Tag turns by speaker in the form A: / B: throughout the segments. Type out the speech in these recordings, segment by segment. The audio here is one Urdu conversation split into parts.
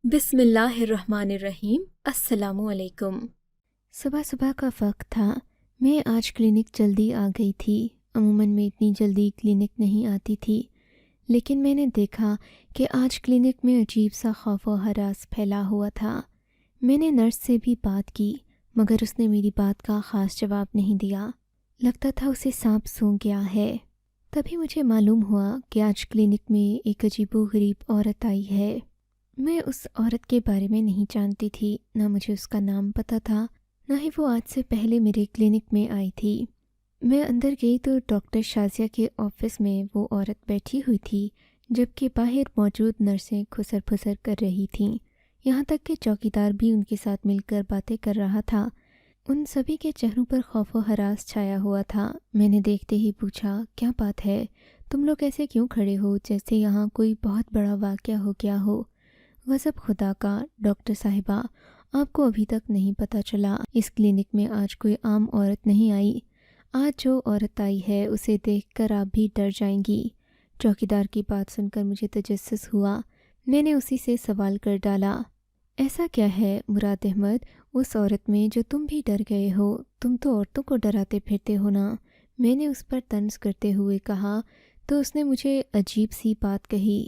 A: بسم اللہ الرحمن الرحیم۔ السلام علیکم۔
B: صبح صبح کا وقت تھا۔ میں آج کلینک جلدی آ گئی تھی۔ عموماً میں اتنی جلدی کلینک نہیں آتی تھی، لیکن میں نے دیکھا کہ آج کلینک میں عجیب سا خوف و ہراس پھیلا ہوا تھا۔ میں نے نرس سے بھی بات کی، مگر اس نے میری بات کا خاص جواب نہیں دیا۔ لگتا تھا اسے سانپ سونگھ گیا ہے۔ تبھی مجھے معلوم ہوا کہ آج کلینک میں ایک عجیب و غریب عورت آئی ہے۔ میں اس عورت کے بارے میں نہیں جانتی تھی، نہ مجھے اس کا نام پتہ تھا، نہ ہی وہ آج سے پہلے میرے کلینک میں آئی تھی۔ میں اندر گئی تو ڈاکٹر شازیہ کے آفس میں وہ عورت بیٹھی ہوئی تھی، جبکہ باہر موجود نرسیں کھسر پھسر کر رہی تھیں، یہاں تک کہ چوکیدار بھی ان کے ساتھ مل کر باتیں کر رہا تھا۔ ان سبھی کے چہروں پر خوف و ہراس چھایا ہوا تھا۔ میں نے دیکھتے ہی پوچھا، کیا بات ہے؟ تم لوگ ایسے کیوں کھڑے ہو جیسے یہاں کوئی بہت بڑا واقعہ ہو گیا ہو؟ غضب خدا کا، ڈاکٹر صاحبہ، آپ کو ابھی تک نہیں پتہ چلا؟ اس کلینک میں آج کوئی عام عورت نہیں آئی۔ آج جو عورت آئی ہے اسے دیکھ کر آپ بھی ڈر جائیں گی۔ چوکیدار کی بات سن کر مجھے تجسس ہوا۔ میں نے اسی سے سوال کر ڈالا، ایسا کیا ہے مراد احمد اس عورت میں جو تم بھی ڈر گئے ہو؟ تم تو عورتوں کو ڈراتے پھرتے ہو نا؟ میں نے اس پر طنز کرتے ہوئے کہا تو اس نے مجھے عجیب سی بات کہی،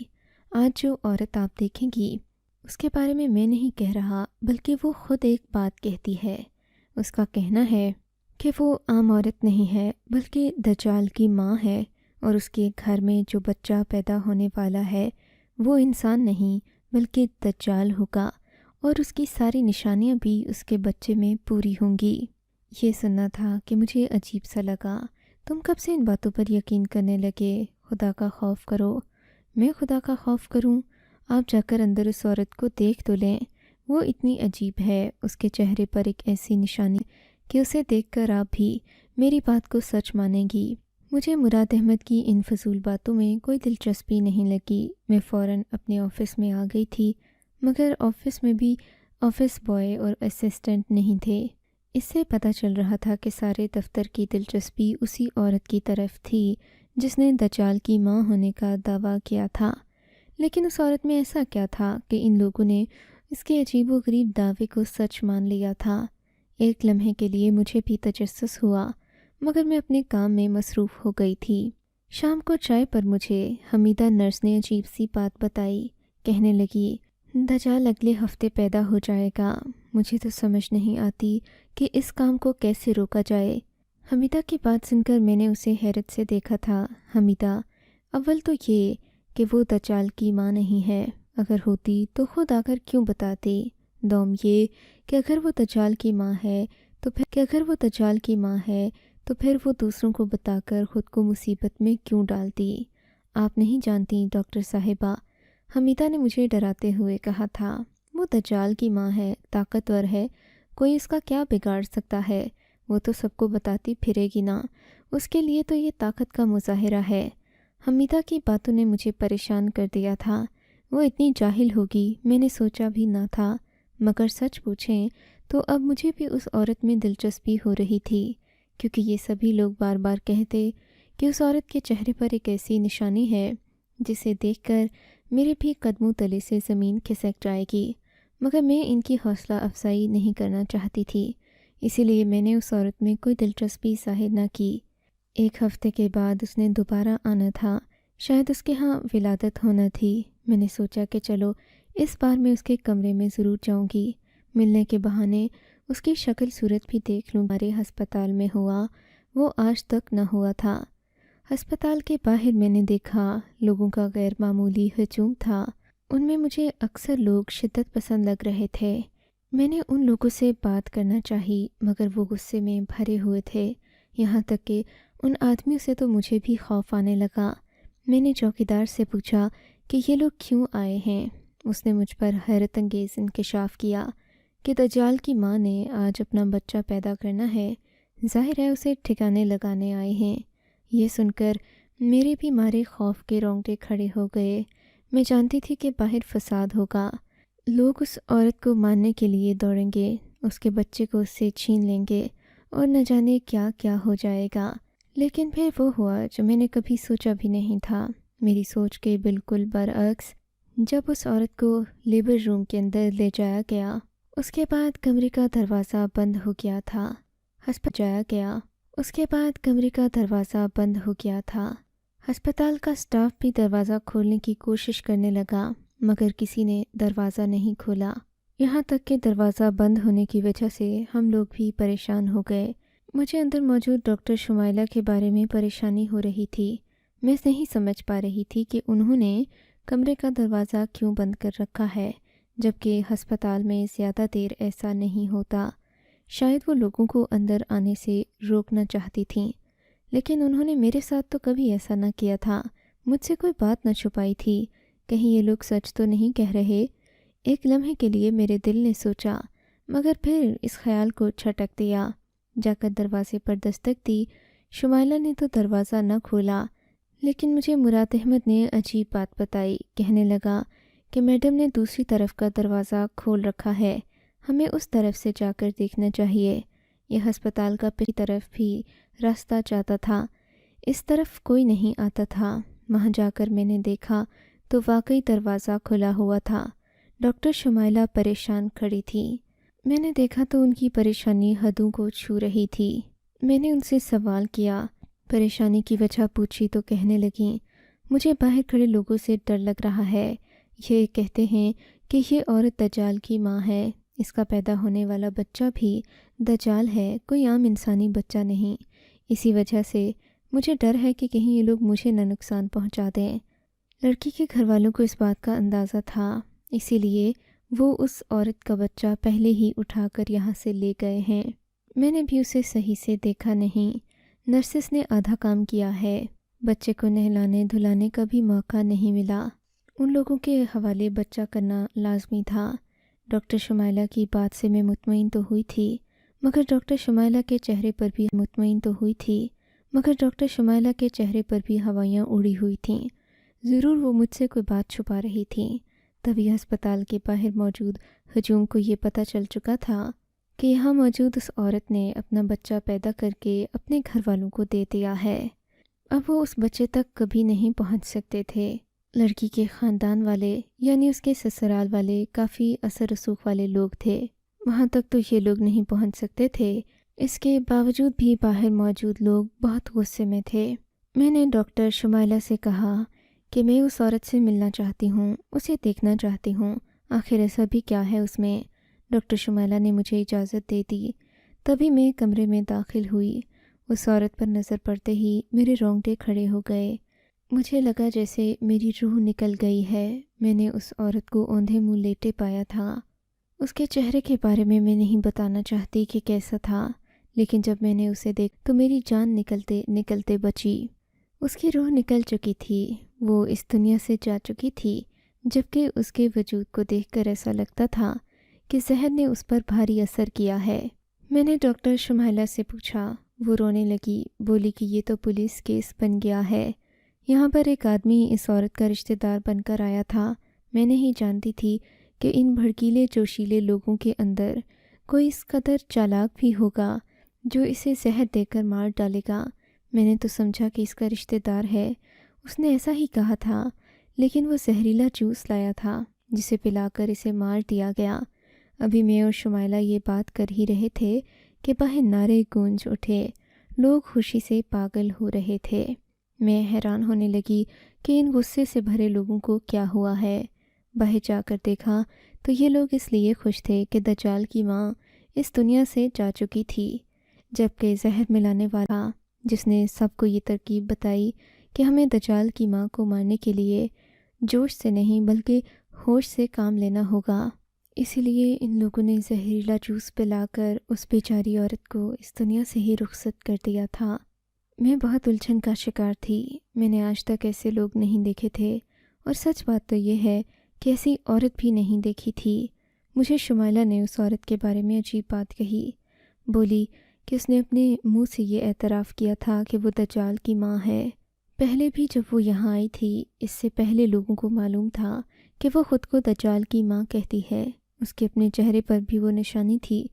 B: آج جو عورت آپ دیکھیں گی اس کے بارے میں نہیں کہہ رہا، بلکہ وہ خود ایک بات کہتی ہے۔ اس کا کہنا ہے کہ وہ عام عورت نہیں ہے، بلکہ دجال کی ماں ہے، اور اس کے گھر میں جو بچہ پیدا ہونے والا ہے وہ انسان نہیں بلکہ دجال ہوگا، اور اس کی ساری نشانیاں بھی اس کے بچے میں پوری ہوں گی۔ یہ سننا تھا کہ مجھے عجیب سا لگا۔ تم کب سے ان باتوں پر یقین کرنے لگے؟ خدا کا خوف کرو۔ میں خدا کا خوف کروں؟ آپ جا کر اندر اس عورت کو دیکھ تو لیں، وہ اتنی عجیب ہے، اس کے چہرے پر ایک ایسی نشانی کہ اسے دیکھ کر آپ بھی میری بات کو سچ مانیں گی۔ مجھے مراد احمد کی ان فضول باتوں میں کوئی دلچسپی نہیں لگی۔ میں فوراً اپنے آفس میں آ گئی تھی، مگر آفس میں بھی آفس بوائے اور اسسٹنٹ نہیں تھے۔ اس سے پتہ چل رہا تھا کہ سارے دفتر کی دلچسپی اسی عورت کی طرف تھی جس نے دجال کی ماں ہونے کا دعویٰ کیا تھا۔ لیکن اس عورت میں ایسا کیا تھا کہ ان لوگوں نے اس کے عجیب و غریب دعوے کو سچ مان لیا تھا؟ ایک لمحے کے لیے مجھے بھی تجسس ہوا، مگر میں اپنے کام میں مصروف ہو گئی تھی۔ شام کو چائے پر مجھے حمیدہ نرس نے عجیب سی بات بتائی۔ کہنے لگی، دجال اگلے ہفتے پیدا ہو جائے گا۔ مجھے تو سمجھ نہیں آتی کہ اس کام کو کیسے روکا جائے۔ حمیدہ کی بات سن کر میں نے اسے حیرت سے دیکھا تھا۔ حمیدہ، اول تو یہ کہ وہ دجال کی ماں نہیں ہے، اگر ہوتی تو خود آ کر کیوں بتاتی؟ دوم یہ کہ اگر وہ دجال کی ماں ہے تو پھر وہ دوسروں کو بتا کر خود کو مصیبت میں کیوں ڈالتی؟ آپ نہیں جانتی ڈاکٹر صاحبہ، حمیدہ نے مجھے ڈراتے ہوئے کہا تھا، وہ دجال کی ماں ہے، طاقتور ہے، کوئی اس کا کیا بگاڑ سکتا ہے؟ وہ تو سب کو بتاتی پھرے گی نا، اس کے لیے تو یہ طاقت کا مظاہرہ ہے۔ حمیدہ کی باتوں نے مجھے پریشان کر دیا تھا۔ وہ اتنی جاہل ہوگی میں نے سوچا بھی نہ تھا، مگر سچ پوچھیں تو اب مجھے بھی اس عورت میں دلچسپی ہو رہی تھی، کیونکہ یہ سبھی لوگ بار بار کہتے کہ اس عورت کے چہرے پر ایک ایسی نشانی ہے جسے دیکھ کر میرے بھی قدموں تلے سے زمین کھسک جائے گی، مگر میں ان کی حوصلہ افزائی نہیں کرنا چاہتی تھی، اسی لیے میں نے اس عورت میں کوئی دلچسپی ظاہر نہ کی۔ ایک ہفتے کے بعد اس نے دوبارہ آنا تھا، شاید اس کے ہاں ولادت ہونا تھی۔ میں نے سوچا کہ چلو اس بار میں اس کے کمرے میں ضرور جاؤں گی، ملنے کے بہانے اس کی شکل صورت بھی دیکھ لوں۔ ہمارے ہسپتال میں ہوا وہ آج تک نہ ہوا تھا۔ ہسپتال کے باہر میں نے دیکھا لوگوں کا غیر معمولی ہجوم تھا، ان میں مجھے اکثر لوگ شدت پسند لگ رہے تھے۔ میں نے ان لوگوں سے بات کرنا چاہی، مگر وہ غصے میں بھرے ہوئے تھے، یہاں تک کہ ان آدمیوں سے تو مجھے بھی خوف آنے لگا۔ میں نے چوکیدار سے پوچھا کہ یہ لوگ کیوں آئے ہیں؟ اس نے مجھ پر حیرت انگیز انکشاف کیا کہ دجال کی ماں نے آج اپنا بچہ پیدا کرنا ہے، ظاہر ہے اسے ٹھکانے لگانے آئے ہیں۔ یہ سن کر میرے بھی مارے خوف کے رونگٹے کھڑے ہو گئے۔ میں جانتی تھی کہ باہر فساد ہوگا، لوگ اس عورت کو مارنے کے لیے دوڑیں گے، اس کے بچے کو اس سے چھین لیں گے، اور نہ جانے کیا کیا ہو جائے گا۔ لیکن پھر وہ ہوا جو میں نے کبھی سوچا بھی نہیں تھا، میری سوچ کے بالکل برعکس۔ جب اس عورت کو لیبر روم کے اندر لے جایا گیا، اس کے بعد کمرے کا دروازہ بند ہو گیا تھا۔ ہسپتال کا اسٹاف بھی دروازہ کھولنے کی کوشش کرنے لگا، مگر کسی نے دروازہ نہیں کھولا۔ یہاں تک کہ دروازہ بند ہونے کی وجہ سے ہم لوگ بھی پریشان ہو گئے۔ مجھے اندر موجود ڈاکٹر شمائلہ کے بارے میں پریشانی ہو رہی تھی۔ میں نہیں سمجھ پا رہی تھی کہ انہوں نے کمرے کا دروازہ کیوں بند کر رکھا ہے، جبکہ ہسپتال میں زیادہ دیر ایسا نہیں ہوتا۔ شاید وہ لوگوں کو اندر آنے سے روکنا چاہتی تھیں، لیکن انہوں نے میرے ساتھ تو کبھی ایسا نہ کیا تھا۔ مجھ سے کوئی بات نہ چھپائی تھی، کہیں یہ لوگ سچ تو نہیں کہہ رہے۔ ایک لمحے کے لیے میرے دل نے سوچا، مگر پھر اس خیال کو چھٹک دیا۔ جا کر دروازے پر دستک دی۔ شمائلہ نے تو دروازہ نہ کھولا، لیکن مجھے مراد احمد نے عجیب بات بتائی۔ کہنے لگا کہ میڈم نے دوسری طرف کا دروازہ کھول رکھا ہے، ہمیں اس طرف سے جا کر دیکھنا چاہیے۔ یہ ہسپتال کا پچھلی طرف بھی راستہ جاتا تھا، اس طرف کوئی نہیں آتا تھا۔ وہاں جا کر میں نے دیکھا تو واقعی دروازہ کھلا ہوا تھا۔ ڈاکٹر شمائلہ پریشان کھڑی تھی۔ میں نے دیکھا تو ان کی پریشانی حدوں کو چھو رہی تھی۔ میں نے ان سے سوال کیا، پریشانی کی وجہ پوچھی تو کہنے لگیں، مجھے باہر کھڑے لوگوں سے ڈر لگ رہا ہے۔ یہ کہتے ہیں کہ یہ عورت دجال کی ماں ہے، اس کا پیدا ہونے والا بچہ بھی دجال ہے، کوئی عام انسانی بچہ نہیں۔ اسی وجہ سے مجھے ڈر ہے کہ کہیں یہ لوگ مجھے نہ نقصان پہنچا دیں۔ لڑکی کے گھر والوں کو اس بات کا اندازہ تھا، اسی لیے وہ اس عورت کا بچہ پہلے ہی اٹھا کر یہاں سے لے گئے ہیں۔ میں نے بھی اسے صحیح سے دیکھا نہیں۔ نرسز نے آدھا کام کیا ہے، بچے کو نہلانے دھلانے کا بھی موقع نہیں ملا۔ ان لوگوں کے حوالے بچہ کرنا لازمی تھا۔ ڈاکٹر شمائلہ کی بات سے میں مطمئن تو ہوئی تھی، مگر ڈاکٹر شمائلہ کے چہرے پر بھی ہوائیاں اڑی ہوئی تھیں۔ ضرور وہ مجھ سے کوئی بات چھپا رہی تھیں۔ تبھی ہسپتال کے باہر موجود ہجوم کو یہ پتہ چل چکا تھا کہ یہاں موجود اس عورت نے اپنا بچہ پیدا کر کے اپنے گھر والوں کو دے دیا ہے۔ اب وہ اس بچے تک کبھی نہیں پہنچ سکتے تھے۔ لڑکی کے خاندان والے یعنی اس کے سسرال والے کافی اثر رسوخ والے لوگ تھے، وہاں تک تو یہ لوگ نہیں پہنچ سکتے تھے۔ اس کے باوجود بھی باہر موجود لوگ بہت غصے میں تھے۔ میں نے ڈاکٹر شمائلہ سے کہا کہ میں اس عورت سے ملنا چاہتی ہوں، اسے دیکھنا چاہتی ہوں، آخر ایسا بھی کیا ہے اس میں۔ ڈاکٹر شمائلہ نے مجھے اجازت دے دی۔ تبھی میں کمرے میں داخل ہوئی۔ اس عورت پر نظر پڑتے ہی میرے رونگٹے کھڑے ہو گئے۔ مجھے لگا جیسے میری روح نکل گئی ہے۔ میں نے اس عورت کو اوندھے منہ لیٹے پایا تھا۔ اس کے چہرے کے بارے میں نہیں بتانا چاہتی کہ کیسا تھا، لیکن جب میں نے اسے دیکھا تو میری جان نکلتے نکلتے بچی۔ اس کی روح نکل چکی تھی، وہ اس دنیا سے جا چکی تھی، جبکہ اس کے وجود کو دیکھ کر ایسا لگتا تھا کہ زہر نے اس پر بھاری اثر کیا ہے۔ میں نے ڈاکٹر شمائلہ سے پوچھا، وہ رونے لگی، بولی کہ یہ تو پولیس کیس بن گیا ہے۔ یہاں پر ایک آدمی اس عورت کا رشتہ دار بن کر آیا تھا۔ میں نہیں جانتی تھی کہ ان بھڑکیلے جوشیلے لوگوں کے اندر کوئی اس قدر چالاک بھی ہوگا جو اسے زہر دے کر مار ڈالے گا۔ میں نے تو سمجھا کہ اس کا رشتہ دار ہے، اس نے ایسا ہی کہا تھا، لیکن وہ زہریلا جوس لایا تھا جسے پلا کر اسے مار دیا گیا۔ ابھی میں اور شمائلہ یہ بات کر ہی رہے تھے کہ باہر نعرے گونج اٹھے، لوگ خوشی سے پاگل ہو رہے تھے۔ میں حیران ہونے لگی کہ ان غصے سے بھرے لوگوں کو کیا ہوا ہے۔ باہر جا کر دیکھا تو یہ لوگ اس لیے خوش تھے کہ دجال کی ماں اس دنیا سے جا چکی تھی، جبکہ زہر ملانے والا جس نے سب کو یہ ترکیب بتائی کہ ہمیں دجال کی ماں کو مارنے کے لیے جوش سے نہیں بلکہ ہوش سے کام لینا ہوگا، اسی لیے ان لوگوں نے زہریلا جوس پلا کر اس بیچاری عورت کو اس دنیا سے ہی رخصت کر دیا تھا۔ میں بہت الجھن کا شکار تھی۔ میں نے آج تک ایسے لوگ نہیں دیکھے تھے، اور سچ بات تو یہ ہے کہ ایسی عورت بھی نہیں دیکھی تھی۔ مجھے شمائلہ نے اس عورت کے بارے میں عجیب بات کہی، بولی کہ اس نے اپنے منہ سے یہ اعتراف کیا تھا کہ وہ دجال کی ماں ہے۔ پہلے بھی جب وہ یہاں آئی تھی، اس سے پہلے لوگوں کو معلوم تھا کہ وہ خود کو دجال کی ماں کہتی ہے۔ اس کے اپنے چہرے پر بھی وہ نشانی تھی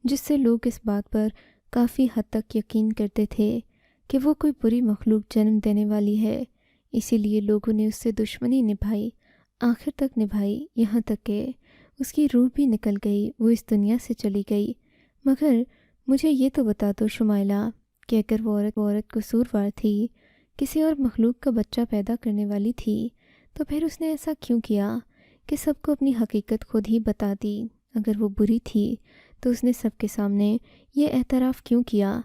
B: جس سے لوگ اس بات پر کافی حد تک یقین کرتے تھے کہ وہ کوئی بری مخلوق جنم دینے والی ہے، اسی لیے لوگوں نے اس سے دشمنی نبھائی۔ آخر تک نبھائی، یہاں تک کہ اس کی روح بھی نکل گئی، وہ اس دنیا سے چلی گئی۔ مگر مجھے یہ تو بتا دو شمائلہ کہ اگر وہ عورت قصوروار تھی، کسی اور مخلوق کا بچہ پیدا کرنے والی تھی، تو پھر اس نے ایسا کیوں کیا کہ سب کو اپنی حقیقت خود ہی بتا دی؟ اگر وہ بری تھی تو اس نے سب کے سامنے یہ اعتراف کیوں کیا؟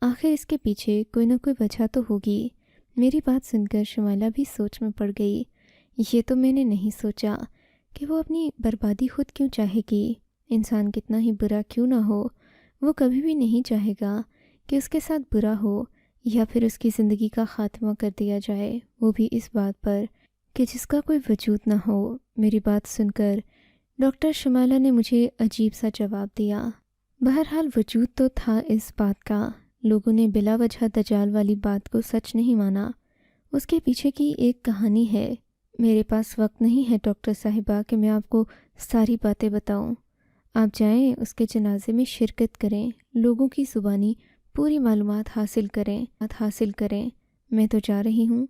B: آخر اس کے پیچھے کوئی نہ کوئی وجہ تو ہوگی۔ میری بات سن کر شمائلہ بھی سوچ میں پڑ گئی۔ یہ تو میں نے نہیں سوچا کہ وہ اپنی بربادی خود کیوں چاہے گی۔ انسان کتنا ہی برا کیوں نہ ہو، وہ کبھی بھی نہیں چاہے گا کہ اس کے ساتھ برا ہو یا پھر اس کی زندگی کا خاتمہ کر دیا جائے، وہ بھی اس بات پر کہ جس کا کوئی وجود نہ ہو۔ میری بات سن کر ڈاکٹر شمائلہ نے مجھے عجیب سا جواب دیا۔ بہرحال وجود تو تھا اس بات کا، لوگوں نے بلا وجہ دجال والی بات کو سچ نہیں مانا، اس کے پیچھے کی ایک کہانی ہے۔ میرے پاس وقت نہیں ہے ڈاکٹر صاحبہ کہ میں آپ کو ساری باتیں بتاؤں۔ آپ جائیں، اس کے جنازے میں شرکت کریں، لوگوں کی زبانی پوری معلومات حاصل کریں۔ میں تو جا رہی ہوں،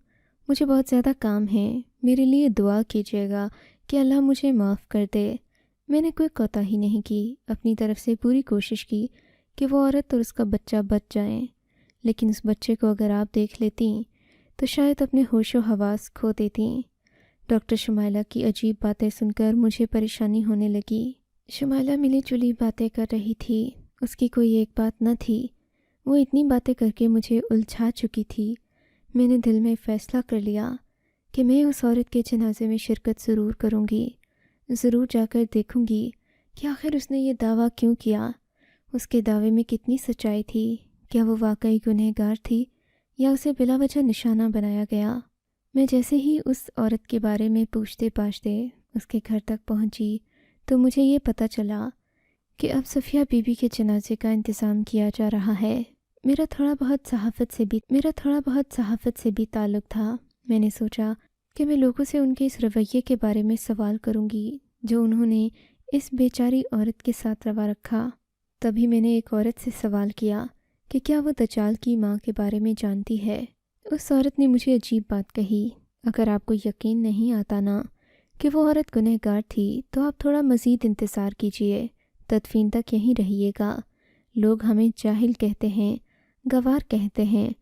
B: مجھے بہت زیادہ کام ہے، میرے لیے دعا کیجیے گا کہ اللہ مجھے معاف کر دے۔ میں نے کوئی کوتاہی نہیں کی، اپنی طرف سے پوری کوشش کی کہ وہ عورت اور اس کا بچہ بچ جائیں، لیکن اس بچے کو اگر آپ دیکھ لیتیں تو شاید اپنے ہوش و حواس کھو دیتیں۔ ڈاکٹر شمائلہ کی عجیب باتیں سن کر مجھے پریشانی ہونے لگی۔ شمائلہ ملی جلی باتیں کر رہی تھی، اس کی کوئی ایک بات نہ تھی، وہ اتنی باتیں کر کے مجھے الجھا چکی تھی۔ میں نے دل میں فیصلہ کر لیا کہ میں اس عورت کے جنازے میں شرکت ضرور کروں گی، ضرور جا کر دیکھوں گی کہ آخر اس نے یہ دعویٰ کیوں کیا، اس کے دعوے میں کتنی سچائی تھی، کیا وہ واقعی گنہگار تھی یا اسے بلا وجہ نشانہ بنایا گیا۔ میں جیسے ہی اس عورت کے بارے میں پوچھتے پاچھتے اس کے گھر تک پہنچی تو مجھے یہ پتہ چلا کہ اب صفیہ بی بی کے جنازے کا انتظام کیا جا رہا ہے۔ میرا تھوڑا بہت صحافت سے بھی تعلق تھا۔ میں نے سوچا کہ میں لوگوں سے ان کے اس رویے کے بارے میں سوال کروں گی جو انہوں نے اس بیچاری عورت کے ساتھ روا رکھا۔ تبھی میں نے ایک عورت سے سوال کیا کہ کیا وہ دجال کی ماں کے بارے میں جانتی ہے۔ اس عورت نے مجھے عجیب بات کہی، اگر آپ کو یقین نہیں آتا نا کہ وہ عورت گنہگار تھی تو آپ تھوڑا مزید انتظار کیجئے، تدفین تک یہیں رہیے گا۔ لوگ ہمیں جاہل کہتے ہیں، گوار کہتے ہیں،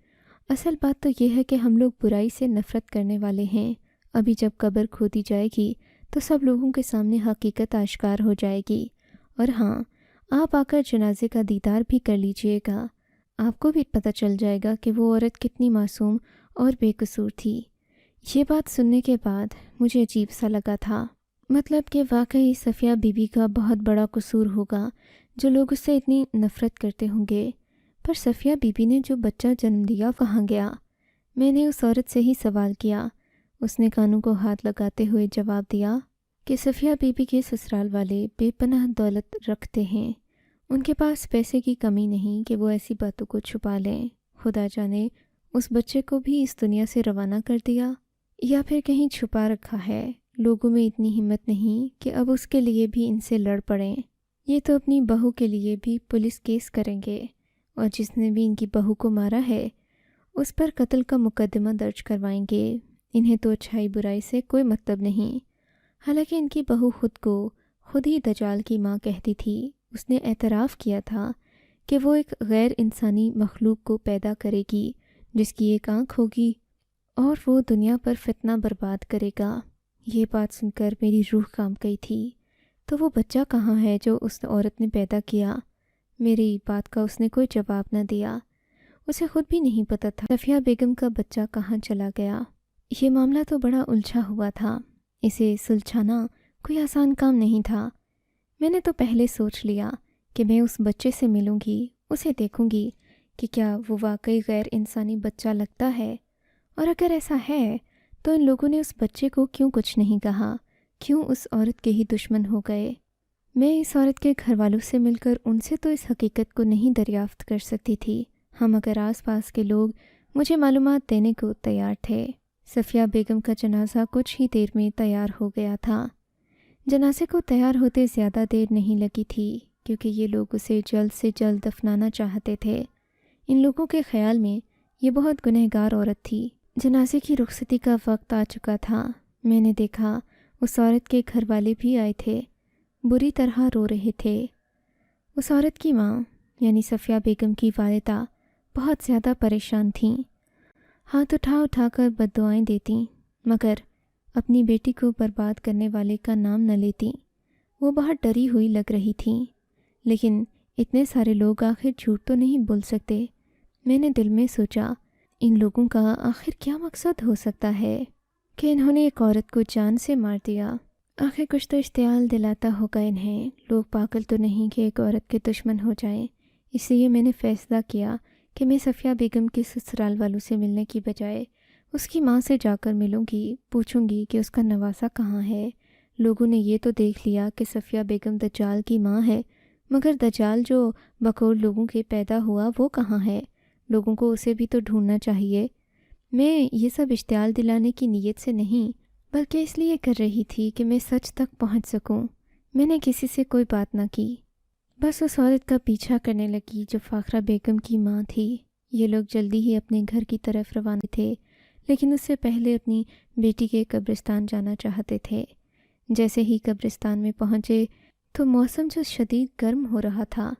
B: اصل بات تو یہ ہے کہ ہم لوگ برائی سے نفرت کرنے والے ہیں۔ ابھی جب قبر کھودی جائے گی تو سب لوگوں کے سامنے حقیقت آشکار ہو جائے گی۔ اور ہاں، آپ آ کر جنازے کا دیدار بھی کر لیجئے گا، آپ کو بھی پتہ چل جائے گا کہ وہ عورت کتنی معصوم اور بے قصور تھی۔ یہ بات سننے کے بعد مجھے عجیب سا لگا تھا، مطلب کہ واقعی صفیہ بی بی کا بہت بڑا قصور ہوگا جو لوگ اس سے اتنی نفرت کرتے ہوں گے۔ پر صفیہ بی بی نے جو بچہ جنم دیا کہاں گیا؟ میں نے اس عورت سے ہی سوال کیا۔ اس نے کانوں کو ہاتھ لگاتے ہوئے جواب دیا کہ صفیہ بی بی کے سسرال والے بے پناہ دولت رکھتے ہیں، ان کے پاس پیسے کی کمی نہیں کہ وہ ایسی باتوں کو چھپا لیں۔ خدا جانے اس بچے کو بھی اس دنیا سے روانہ کر دیا یا پھر کہیں چھپا رکھا ہے۔ لوگوں میں اتنی ہمت نہیں کہ اب اس کے لیے بھی ان سے لڑ پڑیں۔ یہ تو اپنی بہو کے لیے بھی پولیس کیس کریں گے، اور جس نے بھی ان کی بہو کو مارا ہے اس پر قتل کا مقدمہ درج کروائیں گے۔ انہیں تو اچھائی برائی سے کوئی مطلب نہیں۔ حالانکہ ان کی بہو خود ہی دجال کی ماں کہتی تھی، اس نے اعتراف کیا تھا کہ وہ ایک غیر انسانی مخلوق کو پیدا کرے گی جس کی ایک آنکھ ہوگی اور وہ دنیا پر فتنہ برباد کرے گا۔ یہ بات سن کر میری روح کانپ گئی تھی۔ تو وہ بچہ کہاں ہے جو اس عورت نے پیدا کیا؟ میری بات کا اس نے کوئی جواب نہ دیا۔ اسے خود بھی نہیں پتہ تھا صفیہ بیگم کا بچہ کہاں چلا گیا۔ یہ معاملہ تو بڑا الجھا ہوا تھا، اسے سلجھانا کوئی آسان کام نہیں تھا۔ میں نے تو پہلے سوچ لیا کہ میں اس بچے سے ملوں گی، اسے دیکھوں گی کہ کیا وہ واقعی غیر انسانی بچہ لگتا ہے، اور اگر ایسا ہے تو ان لوگوں نے اس بچے کو کیوں کچھ نہیں کہا، کیوں اس عورت کے ہی دشمن ہو گئے۔ میں اس عورت کے گھر والوں سے مل کر ان سے تو اس حقیقت کو نہیں دریافت کر سکتی تھی، ہم اگر آس پاس کے لوگ مجھے معلومات دینے کو تیار تھے۔ صفیہ بیگم کا جنازہ کچھ ہی دیر میں تیار ہو گیا تھا۔ جنازے کو تیار ہوتے زیادہ دیر نہیں لگی تھی کیونکہ یہ لوگ اسے جلد سے جلد دفنانا چاہتے تھے۔ ان لوگوں کے خیال میں یہ بہت گنہگار عورت تھی۔ جنازے کی رخصتی کا وقت آ چکا تھا۔ میں نے دیکھا اس عورت کے گھر والے بھی آئے تھے، بری طرح رو رہے تھے۔ اس عورت کی ماں یعنی صفیہ بیگم کی والدہ بہت زیادہ پریشان تھیں، ہاتھ اٹھا اٹھا کر بددعائیں دیتیں، مگر اپنی بیٹی کو برباد کرنے والے کا نام نہ لیتیں۔ وہ بہت ڈری ہوئی لگ رہی تھیں، لیکن اتنے سارے لوگ آخر جھوٹ تو نہیں بول سکتے۔ میں نے دل میں سوچا، ان لوگوں کا آخر کیا مقصد ہو سکتا ہے کہ انہوں نے ایک عورت کو جان سے مار دیا؟ آخر کچھ تو اشتعال دلاتا ہوگا انہیں، لوگ پاگل تو نہیں کہ ایک عورت کے دشمن ہو جائیں۔ اس لیے میں نے فیصلہ کیا کہ میں صفیہ بیگم کے سسرال والوں سے ملنے کی بجائے اس کی ماں سے جا کر ملوں گی، پوچھوں گی کہ اس کا نواسہ کہاں ہے۔ لوگوں نے یہ تو دیکھ لیا کہ صفیہ بیگم دجال کی ماں ہے، مگر دجال جو بقول لوگوں کے پیدا ہوا وہ کہاں ہے؟ لوگوں کو اسے بھی تو ڈھونڈنا چاہیے۔ میں یہ سب اشتعال دلانے کی نیت سے نہیں، بلکہ اس لیے کر رہی تھی کہ میں سچ تک پہنچ سکوں۔ میں نے کسی سے کوئی بات نہ کی، بس اس عورت کا پیچھا کرنے لگی جو فاخرہ بیگم کی ماں تھی۔ یہ لوگ جلدی ہی اپنے گھر کی طرف روانہ تھے، لیکن اس سے پہلے اپنی بیٹی کے قبرستان جانا چاہتے تھے۔ جیسے ہی قبرستان میں پہنچے تو موسم جو شدید گرم ہو رہا تھا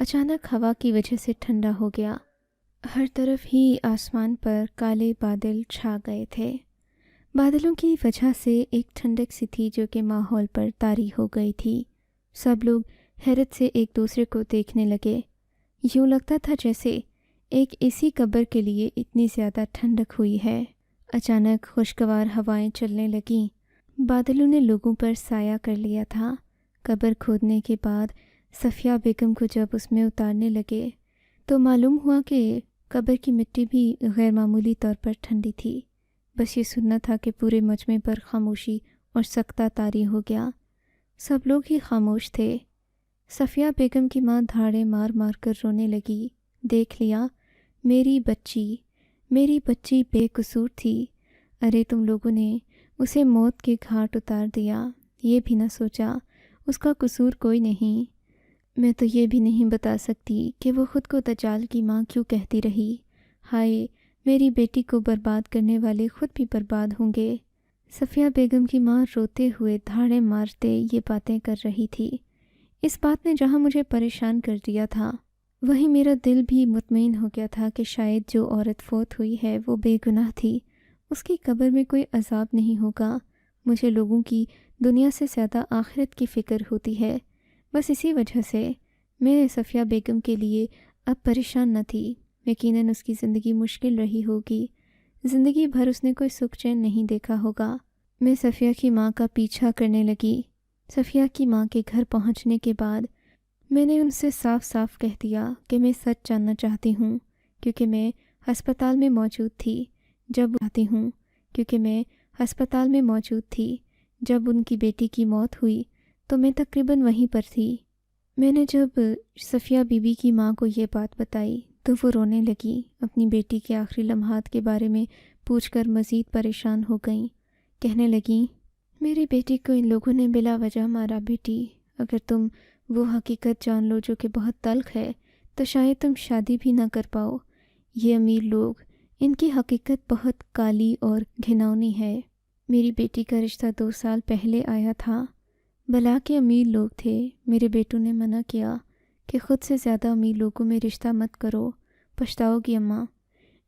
B: اچانک ہوا کی وجہ سے ٹھنڈا ہو گیا۔ ہر طرف ہی آسمان پر کالے بادل چھا گئے تھے۔ بادلوں کی وجہ سے ایک ٹھنڈک سی تھی جو کہ ماحول پر طاری ہو گئی تھی۔ سب لوگ حیرت سے ایک دوسرے کو دیکھنے لگے، یوں لگتا تھا جیسے ایک ایسی قبر کے لیے اتنی زیادہ ٹھنڈک ہوئی ہے۔ اچانک خوشگوار ہوائیں چلنے لگیں، بادلوں نے لوگوں پر سایہ کر لیا تھا۔ قبر کھودنے کے بعد صفیہ بیگم کو جب اس میں اتارنے لگے تو معلوم ہوا کہ قبر کی مٹی بھی غیر معمولی طور پر ٹھنڈی تھی۔ بس یہ سننا تھا کہ پورے مجمع پر خاموشی اور سکتہ طاری ہو گیا۔ سب لوگ ہی خاموش تھے۔ صفیہ بیگم کی ماں دھاڑے مار مار کر رونے لگی۔ دیکھ لیا، میری بچی بے قصور تھی، ارے تم لوگوں نے اسے موت کے گھاٹ اتار دیا، یہ بھی نہ سوچا اس کا قصور کوئی نہیں۔ میں تو یہ بھی نہیں بتا سکتی کہ وہ خود کو دجال کی ماں کیوں کہتی رہی۔ ہائے، میری بیٹی کو برباد کرنے والے خود بھی برباد ہوں گے۔ صفیہ بیگم کی ماں روتے ہوئے دھاڑے مارتے یہ باتیں کر رہی تھی۔ اس بات نے جہاں مجھے پریشان کر دیا تھا، وہیں میرا دل بھی مطمئن ہو گیا تھا کہ شاید جو عورت فوت ہوئی ہے وہ بے گناہ تھی، اس کی قبر میں کوئی عذاب نہیں ہوگا۔ مجھے لوگوں کی دنیا سے زیادہ آخرت کی فکر ہوتی ہے، بس اسی وجہ سے میں صفیہ بیگم کے لیے اب پریشان نہ تھی۔ یقیناً اس کی زندگی مشکل رہی ہوگی، زندگی بھر اس نے کوئی سکھ چین نہیں دیکھا ہوگا۔ میں صفیہ کی ماں کا پیچھا کرنے لگی۔ صفیہ کی ماں کے گھر پہنچنے کے بعد میں نے ان سے صاف صاف کہہ دیا کہ میں سچ جاننا چاہتی ہوں، کیونکہ میں ہسپتال میں موجود تھی جب ان کی بیٹی کی موت ہوئی، تو میں تقریباً وہیں پر تھی۔ میں نے جب صفیہ بی بی کی ماں کو یہ بات بتائی تو وہ رونے لگی، اپنی بیٹی کے آخری لمحات کے بارے میں پوچھ کر مزید پریشان ہو گئیں۔ کہنے لگیں، میری بیٹی کو ان لوگوں نے بلا وجہ مارا بیٹی، اگر تم وہ حقیقت جان لو جو کہ بہت تلخ ہے تو شاید تم شادی بھی نہ کر پاؤ۔ یہ امیر لوگ، ان کی حقیقت بہت کالی اور گھناؤنی ہے۔ میری بیٹی کا رشتہ 2 سال پہلے آیا تھا، بلا کے امیر لوگ تھے۔ میرے بیٹوں نے منع کیا کہ خود سے زیادہ امیر لوگوں میں رشتہ مت کرو، پچھتاؤ گی اماں۔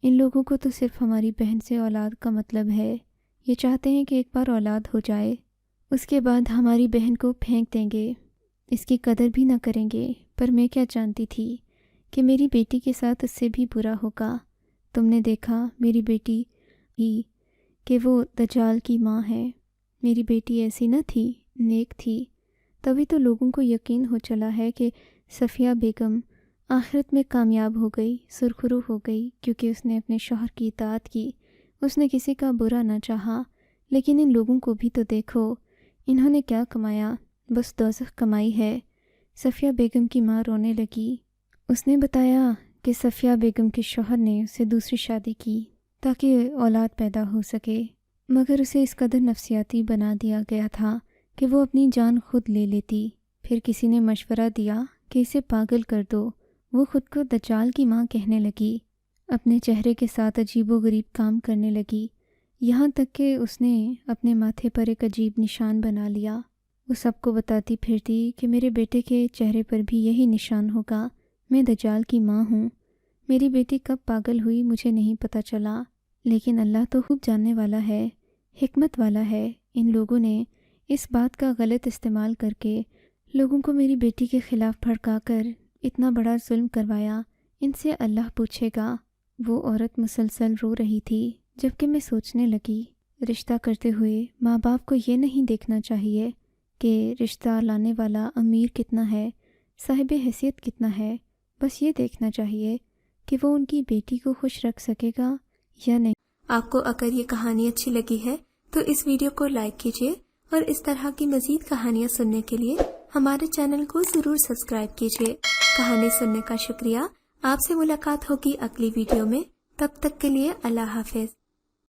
B: ان لوگوں کو تو صرف ہماری بہن سے اولاد کا مطلب ہے، یہ چاہتے ہیں کہ ایک بار اولاد ہو جائے، اس کے بعد ہماری بہن کو پھینک دیں گے، اس کی قدر بھی نہ کریں گے۔ پر میں کیا جانتی تھی کہ میری بیٹی کے ساتھ اس سے بھی برا ہوگا۔ تم نے دیکھا میری بیٹی ہی کہ وہ دجال کی ماں ہے۔ میری بیٹی ایسی نہ تھی، نیک تھی، تبھی تو لوگوں کو یقین ہو چلا ہے کہ صفیہ بیگم آخرت میں کامیاب ہو گئی، سرخرو ہو گئی، کیونکہ اس نے اپنے شوہر کی اطاعت کی، اس نے کسی کا برا نہ چاہا۔ لیکن ان لوگوں کو بھی تو دیکھو، انہوں نے کیا کمایا، بس دوزخ کمائی ہے۔ صفیہ بیگم کی ماں رونے لگی۔ اس نے بتایا کہ صفیہ بیگم کے شوہر نے اسے دوسری شادی کی تاکہ اولاد پیدا ہو سکے، مگر اسے اس قدر نفسیاتی بنا دیا گیا تھا کہ وہ اپنی جان خود لے لیتی۔ پھر کسی نے مشورہ دیا کہ اسے پاگل کر دو۔ وہ خود کو دجال کی ماں کہنے لگی، اپنے چہرے کے ساتھ عجیب و غریب کام کرنے لگی۔ یہاں تک کہ اس نے اپنے ماتھے پر ایک عجیب نشان بنا لیا۔ وہ سب کو بتاتی پھرتی کہ میرے بیٹے کے چہرے پر بھی یہی نشان ہوگا، میں دجال کی ماں ہوں۔ میری بیٹی کب پاگل ہوئی مجھے نہیں پتہ چلا، لیکن اللہ تو خوب جاننے والا ہے، حکمت والا ہے۔ ان لوگوں نے اس بات کا غلط استعمال کر کے لوگوں کو میری بیٹی کے خلاف بھڑکا کر اتنا بڑا ظلم کروایا، ان سے اللہ پوچھے گا۔ وہ عورت مسلسل رو رہی تھی، جبکہ میں سوچنے لگی، رشتہ کرتے ہوئے ماں باپ کو یہ نہیں دیکھنا چاہیے کہ رشتہ لانے والا امیر کتنا ہے، صاحب حیثیت کتنا ہے، بس یہ دیکھنا چاہیے کہ وہ ان کی بیٹی کو خوش رکھ سکے گا یا نہیں۔
A: آپ کو اگر یہ کہانی اچھی لگی ہے تو اس ویڈیو کو لائک کیجیے، اور اس طرح کی مزید کہانیاں سننے کے لیے ہمارے چینل کو ضرور سبسکرائب کیجیے۔ کہانی سننے کا شکریہ۔ آپ سے ملاقات ہوگی اگلی ویڈیو میں، تب تک کے لیے اللہ حافظ۔